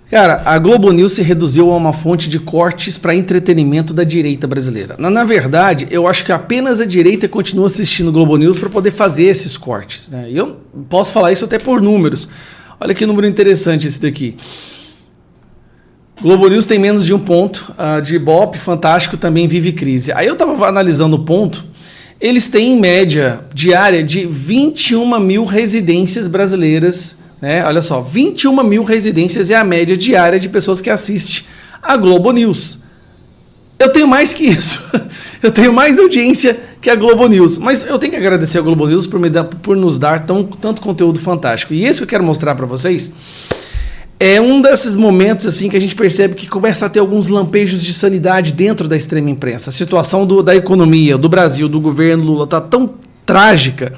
Cara, a Globo News se reduziu a uma fonte de cortes para entretenimento da direita brasileira. Na verdade, eu acho que apenas a direita continua assistindo Globo News para poder fazer esses cortes, né? E eu posso falar isso até por números. Olha que número interessante esse daqui. Globo News tem menos de 1 ponto, de Ibope, Fantástico também vive crise. Aí eu estava analisando o ponto, eles têm em média diária de 21 mil residências brasileiras, né? Olha só, 21 mil residências é a média diária de pessoas que assistem a Globo News. Eu tenho mais que isso, eu tenho mais audiência que a Globo News, mas eu tenho que agradecer a Globo News por nos dar tanto conteúdo fantástico. E esse que eu quero mostrar para vocês é um desses momentos assim que a gente percebe que começa a ter alguns lampejos de sanidade dentro da extrema imprensa. A situação da economia, do Brasil, do governo Lula está tão trágica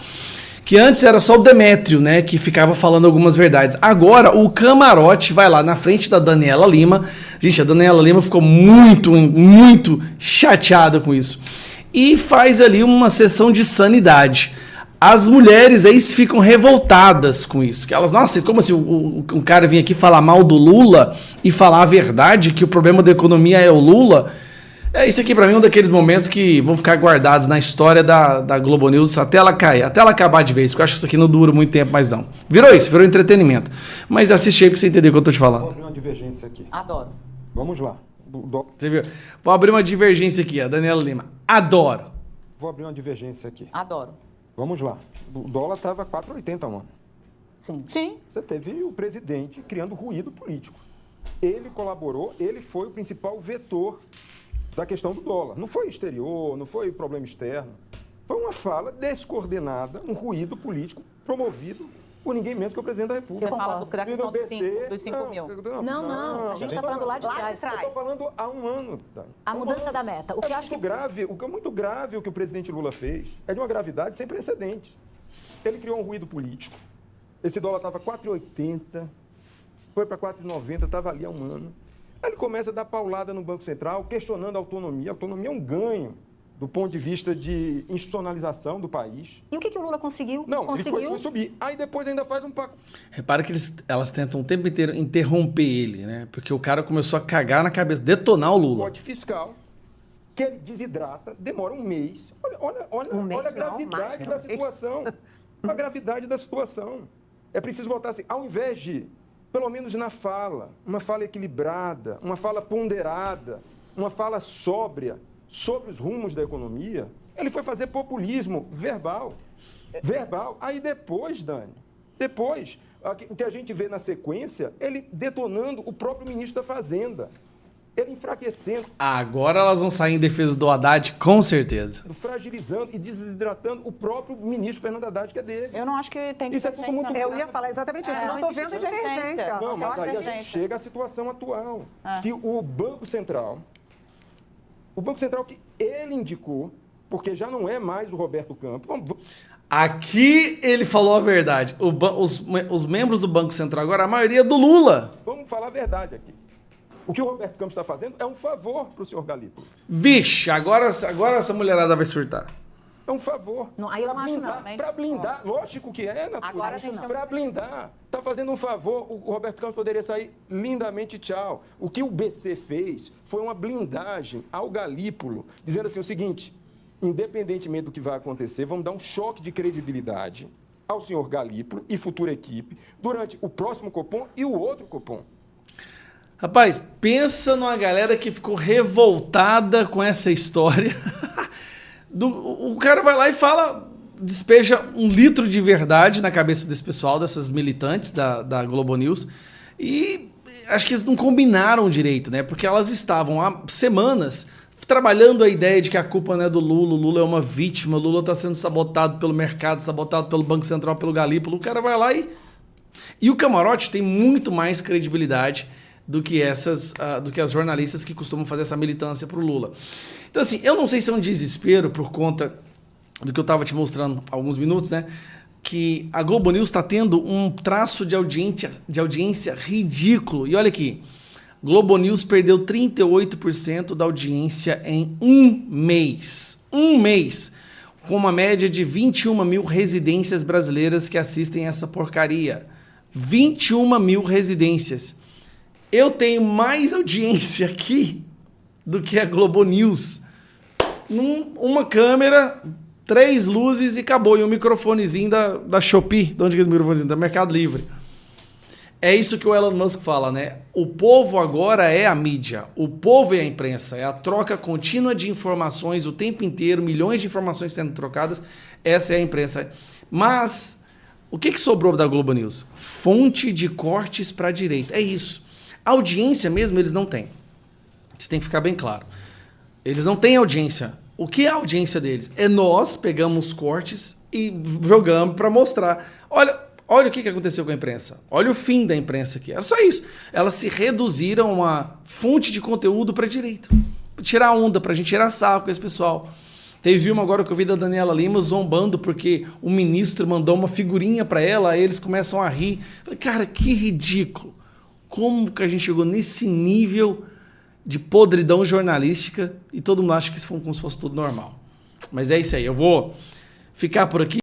que antes era só o Demétrio, né, que ficava falando algumas verdades. Agora o camarote vai lá na frente da Daniela Lima. Gente, a Daniela Lima ficou muito chateada com isso. E faz ali uma sessão de sanidade. As mulheres aí ficam revoltadas com isso. Que elas, nossa, como assim um cara vir aqui falar mal do Lula e falar a verdade, que o problema da economia é o Lula? Isso aqui pra mim é um daqueles momentos que vão ficar guardados na história da Globo News até ela cair, até ela acabar de vez, porque eu acho que isso aqui não dura muito tempo mais não. Virou isso, virou entretenimento. Mas assiste aí pra você entender o que eu tô te falando. Vou abrir uma divergência aqui. Adoro. Vamos lá. Você viu? Vou abrir uma divergência aqui, a Daniela Lima. Adoro. Vou abrir uma divergência aqui. Adoro. Vamos lá. O dólar estava 4,80, mano. Sim. Sim. Você teve o presidente criando ruído político. Ele colaborou, ele foi o principal vetor da questão do dólar. Não foi exterior, não foi problema externo. Foi uma fala descoordenada, um ruído político promovido por ninguém menos que o presidente da República. Você fala da questão dos 5 mil. Não, a gente está falando lá de trás. Eu estou falando há um ano. A mudança da meta. O que eu acho que grave, o que é muito grave o que o presidente Lula fez é de uma gravidade sem precedentes. Ele criou um ruído político. Esse dólar estava 4,80, foi para 4,90, estava ali há um ano. Aí ele começa a dar paulada no Banco Central, questionando a autonomia. A autonomia é um ganho do ponto de vista de institucionalização do país. E o que o Lula conseguiu? Não, conseguiu ele foi subir. Aí depois ainda faz um pacto. Repara que elas tentam o tempo inteiro interromper ele, né? Porque o cara começou a cagar na cabeça, detonar o Lula. Corte fiscal, que ele desidrata, demora um mês. Olha a gravidade da situação. A gravidade da situação. É preciso botar assim, ao invés de, pelo menos na fala, uma fala equilibrada, uma fala ponderada, uma fala sóbria sobre os rumos da economia, ele foi fazer populismo verbal. Aí depois, Dani, o que a gente vê na sequência, ele detonando o próprio ministro da Fazenda. Ele enfraquecendo. Agora elas vão sair em defesa do Haddad, com certeza. Fragilizando e desidratando o próprio ministro Fernando Haddad, que é dele. Eu não acho que tem Isso é tudo muito... Eu ia falar exatamente isso. Não estou vendo divergência. Não, mas aí a gente chega à situação atual. Que o Banco Central que ele indicou, porque já não é mais o Roberto Campos... Aqui ele falou a verdade. Os membros do Banco Central agora, a maioria é do Lula. Vamos falar a verdade aqui. O que o Roberto Campos está fazendo é um favor para o senhor Galípolo. Vixe, agora essa mulherada vai surtar. É um favor. Não, aí eu não acho não. Para blindar, lógico que é, agora a gente para blindar. Está fazendo um favor, o Roberto Campos poderia sair lindamente, tchau. O que o BC fez foi uma blindagem ao Galípolo, dizendo assim o seguinte, independentemente do que vai acontecer, vamos dar um choque de credibilidade ao senhor Galípolo e futura equipe durante o próximo Copom e o outro Copom. Rapaz, pensa numa galera que ficou revoltada com essa história. O cara vai lá e despeja 1 litro de verdade na cabeça desse pessoal, dessas militantes da Globo News. E acho que eles não combinaram direito, né? Porque elas estavam há semanas trabalhando a ideia de que a culpa não é do Lula, o Lula é uma vítima, o Lula está sendo sabotado pelo mercado, sabotado pelo Banco Central, pelo Galípolo. O cara vai lá e o camarote tem muito mais credibilidade do que as jornalistas que costumam fazer essa militância pro Lula. Então, assim, eu não sei se é um desespero por conta do que eu estava te mostrando há alguns minutos, né? Que a Globo News está tendo um traço de audiência ridículo. E olha aqui, Globo News perdeu 38% da audiência em um mês. Um mês! Com uma média de 21 mil residências brasileiras que assistem essa porcaria. 21 mil residências. Eu tenho mais audiência aqui do que a Globo News. Uma câmera, 3 luzes e acabou. E um microfonezinho da Shopee. De onde que é esse microfonezinho? Da Mercado Livre. É isso que o Elon Musk fala, né? O povo agora é a mídia. O povo é a imprensa. É a troca contínua de informações o tempo inteiro. Milhões de informações sendo trocadas. Essa é a imprensa. Mas o que sobrou da Globo News? Fonte de cortes para a direita. É isso. A audiência mesmo eles não têm. Isso tem que ficar bem claro. Eles não têm audiência. O que é a audiência deles? É nós pegamos os cortes e jogamos para mostrar. Olha o que aconteceu com a imprensa. Olha o fim da imprensa aqui. Era só isso. Elas se reduziram a uma fonte de conteúdo para a direita. Pra tirar onda, para a gente tirar sarro com esse pessoal. Teve uma agora que eu vi da Daniela Lima zombando porque o ministro mandou uma figurinha para ela, aí eles começam a rir. Falei, cara, que ridículo. Como que a gente chegou nesse nível de podridão jornalística e todo mundo acha que isso foi como se fosse tudo normal. Mas é isso aí, eu vou ficar por aqui.